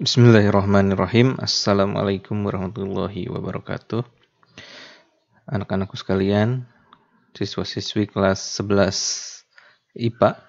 Bismillahirrahmanirrahim. Assalamualaikum warahmatullahi wabarakatuh. Anak-anakku sekalian, siswa-siswi kelas 11 IPA.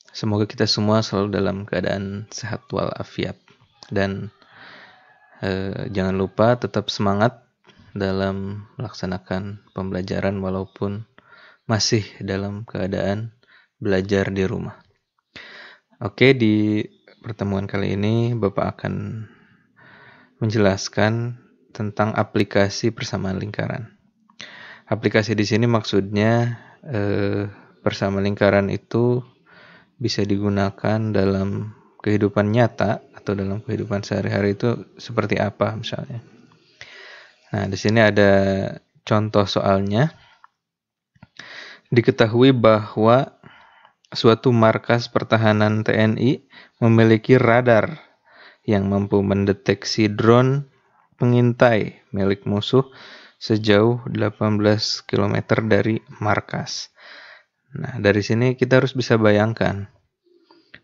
Semoga kita semua selalu dalam keadaan sehat walafiat. Dan jangan lupa tetap semangat dalam melaksanakan pembelajaran walaupun masih dalam keadaan belajar di rumah. Oke, di pertemuan kali ini Bapak akan menjelaskan tentang aplikasi persamaan lingkaran. Aplikasi di sini maksudnya persamaan lingkaran itu bisa digunakan dalam kehidupan nyata atau dalam kehidupan sehari-hari itu seperti apa misalnya. Nah, di sini ada contoh soalnya. Diketahui bahwa suatu markas pertahanan TNI memiliki radar yang mampu mendeteksi drone pengintai milik musuh sejauh 18 km dari markas. Nah, dari sini kita harus bisa bayangkan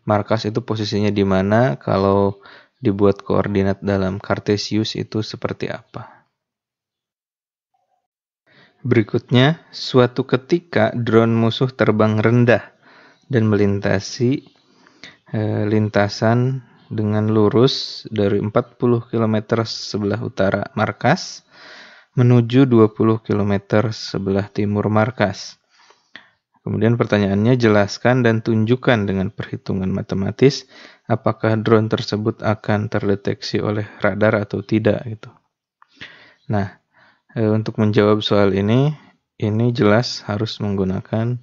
markas itu posisinya di mana, kalau dibuat koordinat dalam Cartesius itu seperti apa. Berikutnya, suatu ketika drone musuh terbang rendah dan melintasi lintasan dengan lurus dari 40 km sebelah utara markas menuju 20 km sebelah timur markas. Kemudian pertanyaannya, jelaskan dan tunjukkan dengan perhitungan matematis apakah drone tersebut akan terdeteksi oleh radar atau tidak gitu. Nah, untuk menjawab soal ini jelas harus menggunakan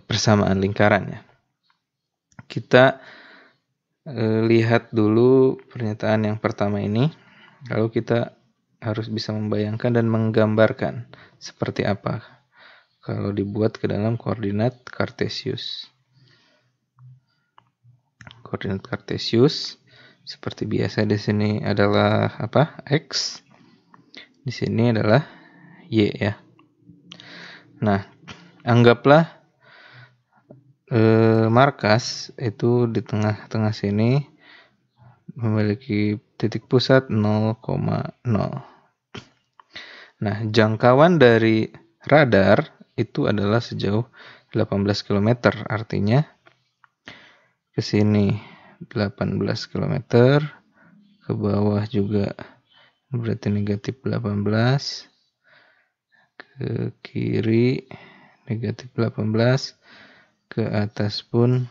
persamaan lingkaran ya. Kita lihat dulu pernyataan yang pertama ini, lalu kita harus bisa membayangkan dan menggambarkan seperti apa kalau dibuat ke dalam koordinat Cartesius. Koordinat Cartesius seperti biasa di sini adalah apa? X. Di sini adalah Y ya. Nah, anggaplah markas itu di tengah-tengah sini memiliki titik pusat 0,0. Nah, jangkauan dari radar itu adalah sejauh 18 km, artinya ke sini 18 km, ke bawah juga berarti negatif 18, ke kiri negatif 18, ke atas pun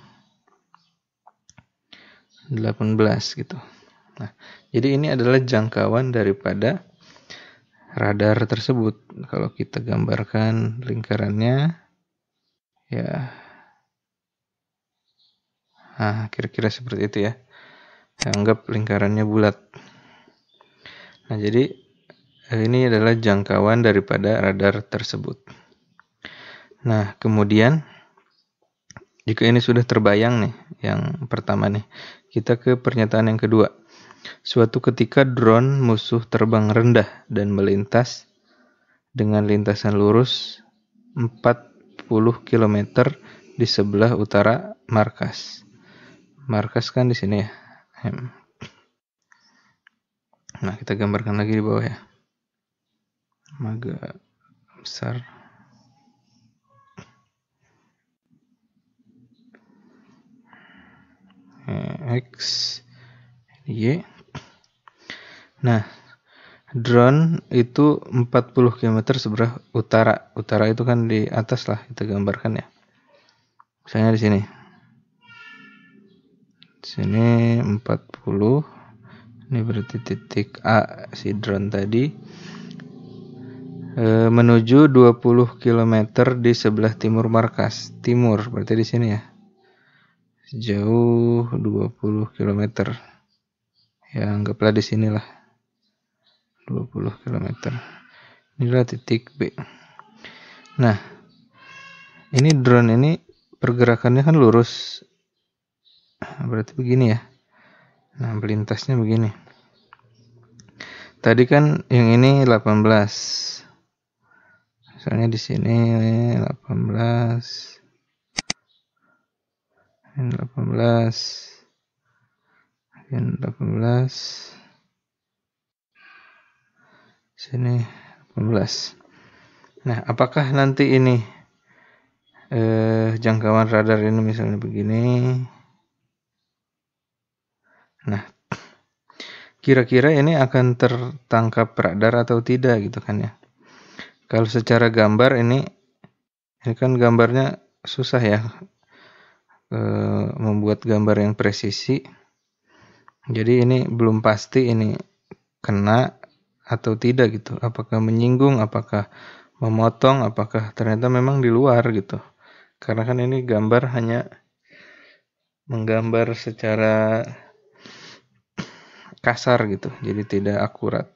18 gitu. Nah, jadi ini adalah jangkauan daripada radar tersebut. Kalau kita gambarkan lingkarannya, ya, kira-kira seperti itu ya. Anggap lingkarannya bulat. Nah, jadi ini adalah jangkauan daripada radar tersebut. Nah, kemudian jika ini sudah terbayang nih, yang pertama nih, kita ke pernyataan yang kedua. Suatu ketika drone musuh terbang rendah dan melintas dengan lintasan lurus 40 km di sebelah utara markas. Markas kan di sini ya. Nah, kita gambarkan lagi di bawah ya. Agak besar. X, Y. Nah, drone itu 40 km sebelah utara. Utara itu kan di atas lah, kita gambarkan ya. Misalnya di sini. Di sini 40. Ini berarti titik A si drone tadi. Menuju 20 km di sebelah timur markas. Timur berarti di sini ya. Jauh 20 km. Ya, anggaplah di sinilah. 20 km. Inilah titik B. Nah, ini drone ini pergerakannya kan lurus. Berarti begini ya. Nah, melintasnya begini. Tadi kan yang ini 18. Misalnya di sini 18. Ini 18. pin 18, sini 18. Nah, apakah nanti ini jangkauan radar ini misalnya begini. Nah, kira-kira ini akan tertangkap radar atau tidak gitu kan ya. Kalau secara gambar ini kan gambarnya susah ya, membuat gambar yang presisi. Jadi ini belum pasti ini kena atau tidak gitu. Apakah menyinggung, apakah memotong, apakah ternyata memang di luar gitu. Karena kan ini gambar hanya menggambar secara kasar gitu, jadi tidak akurat.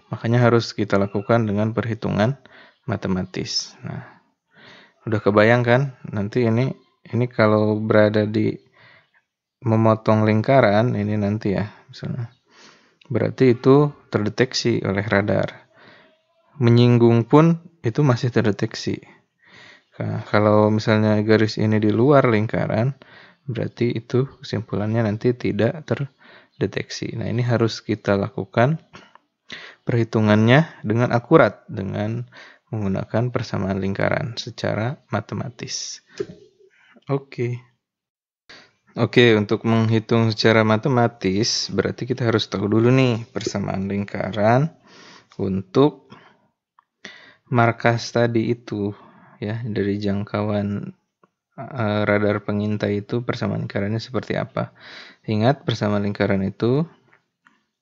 Makanya harus kita lakukan dengan perhitungan matematis. Nah, udah kebayang kan? Nanti ini kalau berada di memotong lingkaran ini nanti ya, misalnya. Berarti itu terdeteksi oleh radar. Menyinggung pun itu masih terdeteksi. Nah, kalau misalnya garis ini di luar lingkaran, berarti itu kesimpulannya nanti tidak terdeteksi. Nah, ini harus kita lakukan perhitungannya dengan akurat dengan menggunakan persamaan lingkaran secara matematis. Oke, untuk menghitung secara matematis berarti kita harus tahu dulu nih persamaan lingkaran untuk markas tadi itu ya, dari jangkauan radar pengintai itu persamaan lingkarannya seperti apa. Ingat, persamaan lingkaran itu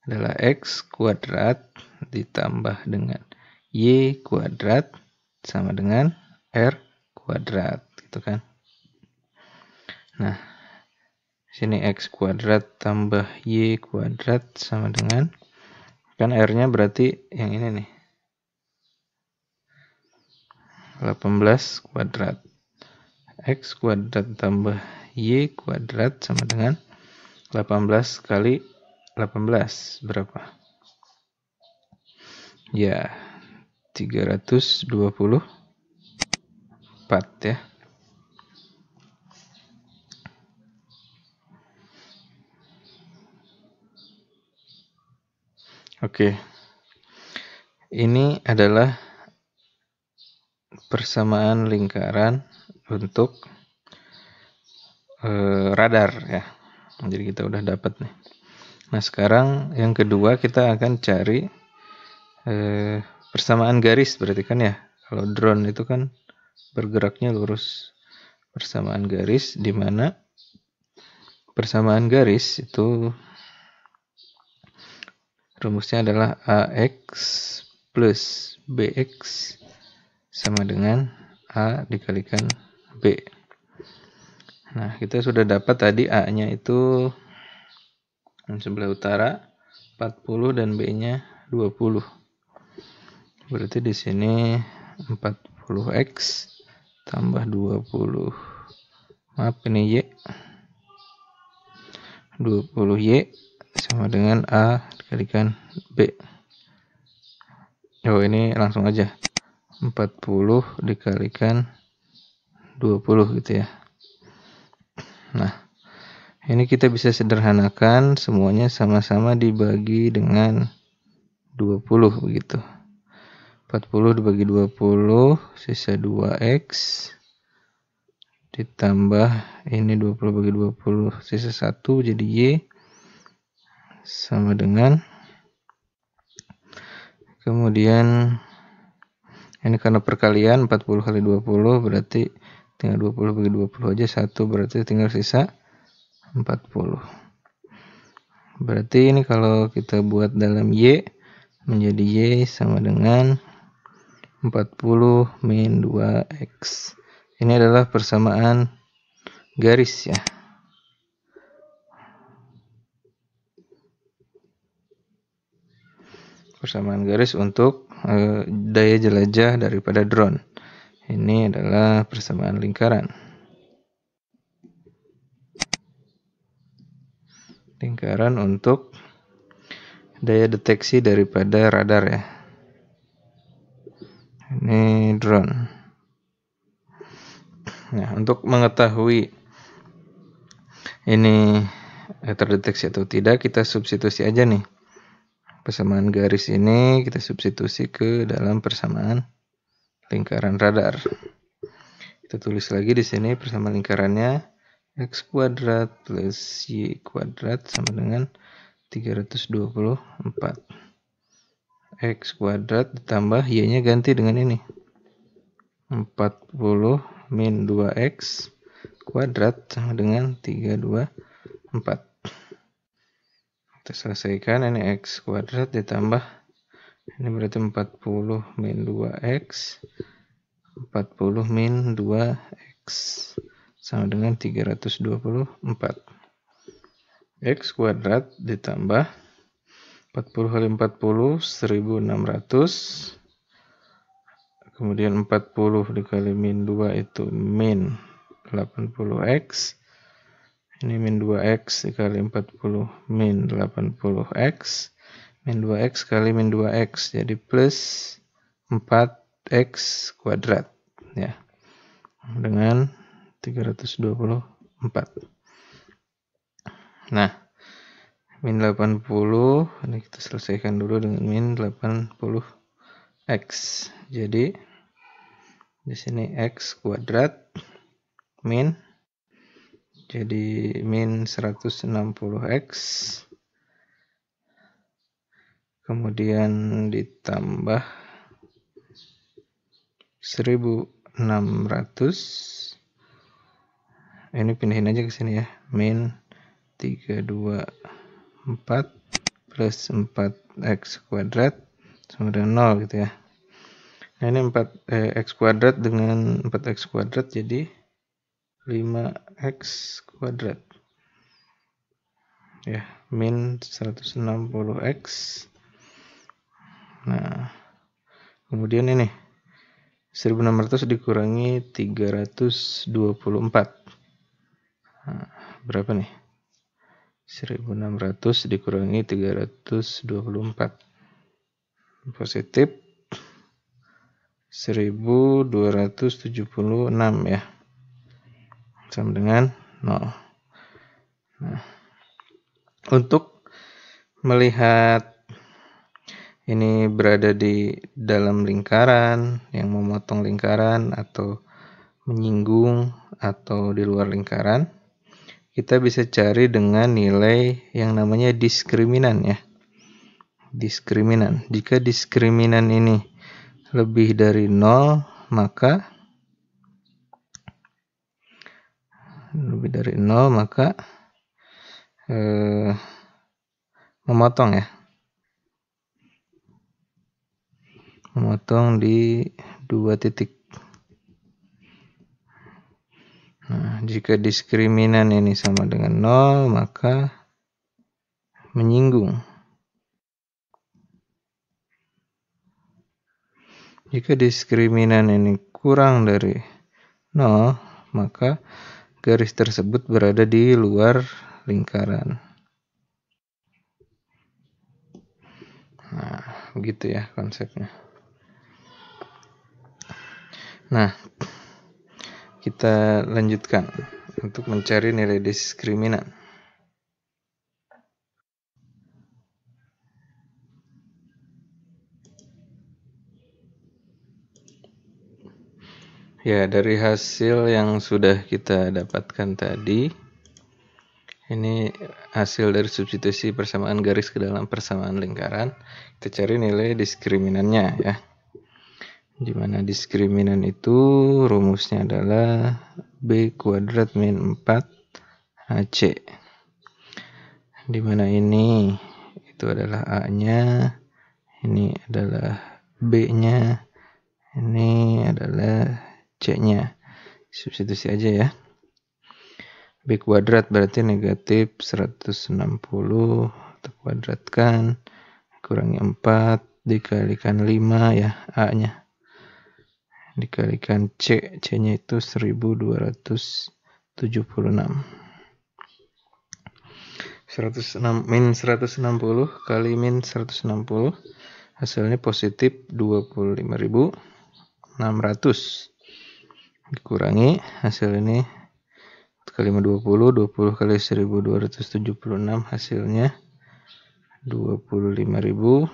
adalah X kuadrat ditambah dengan Y kuadrat sama dengan R kuadrat gitu kan. Nah, sini X kuadrat tambah Y kuadrat sama dengan, kan R-nya berarti yang ini nih, 18 kuadrat. X kuadrat tambah Y kuadrat sama dengan 18 kali 18 berapa? Ya, 324 ya. Oke. Ini adalah persamaan lingkaran untuk radar ya. Jadi kita udah dapat nih. Nah, sekarang yang kedua kita akan cari persamaan garis berarti kan ya. Kalau drone itu kan bergeraknya lurus. Persamaan garis di mana persamaan garis itu rumusnya adalah AX plus BX sama dengan A dikalikan B. Nah, kita sudah dapat tadi A-nya itu yang sebelah utara 40 dan B-nya 20. Berarti di sini 40X tambah 20. Maaf, ini Y. 20Y sama dengan A dikalikan B. Oh, ini langsung aja. 40 dikalikan 20 gitu ya. Nah, ini kita bisa sederhanakan semuanya sama-sama dibagi dengan 20 begitu. 40 dibagi 20 sisa 2X ditambah ini 20 bagi 20 sisa 1 jadi Y sama dengan, kemudian ini karena perkalian 40 kali 20 berarti tinggal 20 bagi 20 aja 1, berarti tinggal sisa 40. Berarti ini kalau kita buat dalam Y menjadi Y sama dengan 40 min 2X. Ini adalah persamaan garis ya. Persamaan garis untuk daya jelajah daripada drone. Ini adalah persamaan lingkaran. Lingkaran untuk daya deteksi daripada radar ya. Ini drone. Nah, untuk mengetahui ini terdeteksi atau tidak, kita substitusi aja nih. Persamaan garis ini kita substitusi ke dalam persamaan lingkaran radar. Kita tulis lagi di sini persamaan lingkarannya x kuadrat plus y kuadrat sama dengan 324. X kuadrat ditambah y-nya ganti dengan ini. 40 min 2x kuadrat sama dengan 324. Kita selesaikan, ini x kuadrat ditambah, ini berarti 40 min 2x, 40 min 2x, sama dengan 324. X kuadrat ditambah 40 kali 40, 1600, kemudian 40 dikali min 2 itu min 80x, ini min 2x dikali 40 min 80x, min 2x kali min 2x, jadi plus 4x kuadrat, ya, dengan 324. Nah, min 80, ini kita selesaikan dulu dengan min 80x. Jadi, di sini x kuadrat min, jadi min 160x, kemudian ditambah 1600, ini pindahin aja ke sini ya, min 324 plus 4x kuadrat sama dengan 0 gitu ya. Nah, ini 4x kuadrat dengan 4x kuadrat jadi 5x kuadrat, ya, min 160x. Nah, kemudian ini 1600 dikurangi 324. Nah, berapa nih? 1600 dikurangi 324. Positif 1276 ya. Sama dengan 0. Nah, untuk melihat ini berada di dalam lingkaran, yang memotong lingkaran atau menyinggung atau di luar lingkaran, kita bisa cari dengan nilai yang namanya diskriminan ya. Diskriminan. Jika diskriminan ini lebih dari 0, maka memotong ya. Memotong di 2 titik. Nah, jika diskriminan ini sama dengan 0, maka menyinggung. Jika diskriminan ini kurang dari 0, maka garis tersebut berada di luar lingkaran. Nah, begitu ya konsepnya. Nah, kita lanjutkan untuk mencari nilai diskriminan. Ya, dari hasil yang sudah kita dapatkan tadi, ini hasil dari substitusi persamaan garis ke dalam persamaan lingkaran. Kita cari nilai diskriminannya ya. Di mana diskriminan itu rumusnya adalah B kuadrat min 4 AC. Di mana ini itu adalah A-nya, ini adalah B-nya, ini adalah C-nya. Substitusi aja ya. B kuadrat berarti negatif 160, kita kuadratkan, kurangi 4, dikalikan 5 ya, A-nya. Dikalikan C, C-nya itu 1276. 106 min 160 kali min 160, hasilnya positif 25.600. Dikurangi hasil ini kali 20 kali 1276 hasilnya 25.520.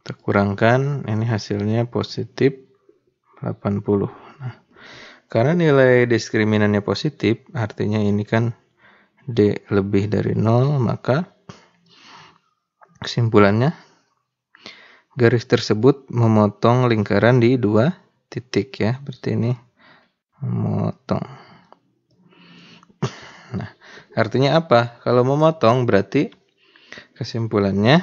Kita kurangkan, ini hasilnya positif 80. Nah, karena nilai diskriminannya positif, artinya ini kan D lebih dari 0, maka kesimpulannya garis tersebut memotong lingkaran di 2 titik ya. Berarti ini memotong. Nah, artinya apa? Kalau memotong berarti kesimpulannya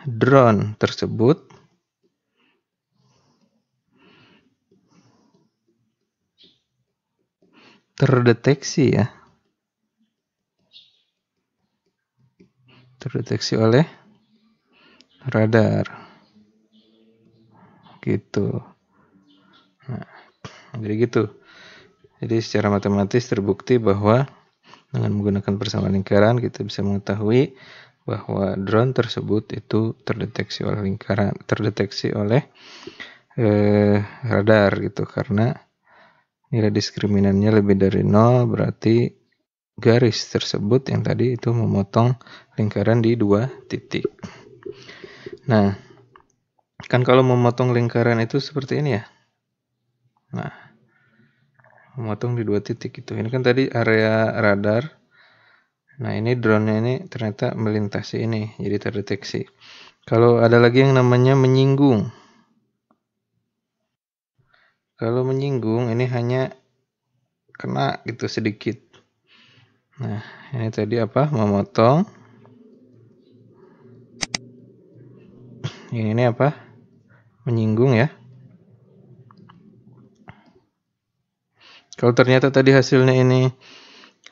drone tersebut terdeteksi ya. Terdeteksi oleh radar. Gitu. Nah, jadi gitu. Jadi secara matematis terbukti bahwa dengan menggunakan persamaan lingkaran kita bisa mengetahui bahwa drone tersebut itu terdeteksi oleh radar gitu, karena nilai diskriminannya lebih dari 0, berarti garis tersebut yang tadi itu memotong lingkaran di 2 titik. Nah, kan kalau memotong lingkaran itu seperti ini ya. Nah, memotong di 2 titik itu. Ini kan tadi area radar. Nah, ini drone-nya ini ternyata melintasi ini, jadi terdeteksi. Kalau ada lagi yang namanya menyinggung. Kalau menyinggung ini hanya kena gitu sedikit. Nah, ini tadi apa? Memotong. Ini apa? Menyinggung ya. Kalau ternyata tadi hasilnya ini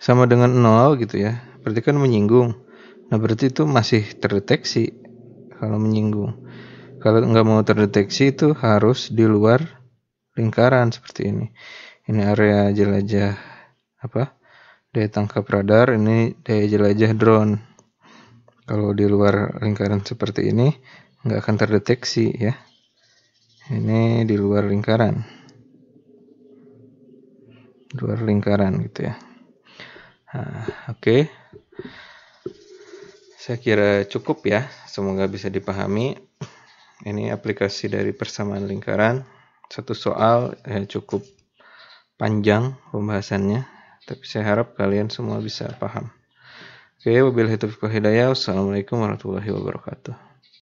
sama dengan 0 gitu ya, berarti kan menyinggung. Nah, berarti itu masih terdeteksi kalau menyinggung. Kalau nggak mau terdeteksi itu harus di luar lingkaran seperti ini. Ini area jelajah apa? Daya tangkap radar, ini daya jelajah drone. Kalau di luar lingkaran seperti ini nggak akan terdeteksi ya. Ini di luar lingkaran. Luar lingkaran gitu ya. Nah, oke. Saya kira cukup ya. Semoga bisa dipahami. Ini aplikasi dari persamaan lingkaran. Satu soal cukup panjang pembahasannya, tapi saya harap kalian semua bisa paham. Oke, wabillahi taufiq wal hidayah. Wassalamualaikum warahmatullahi wabarakatuh.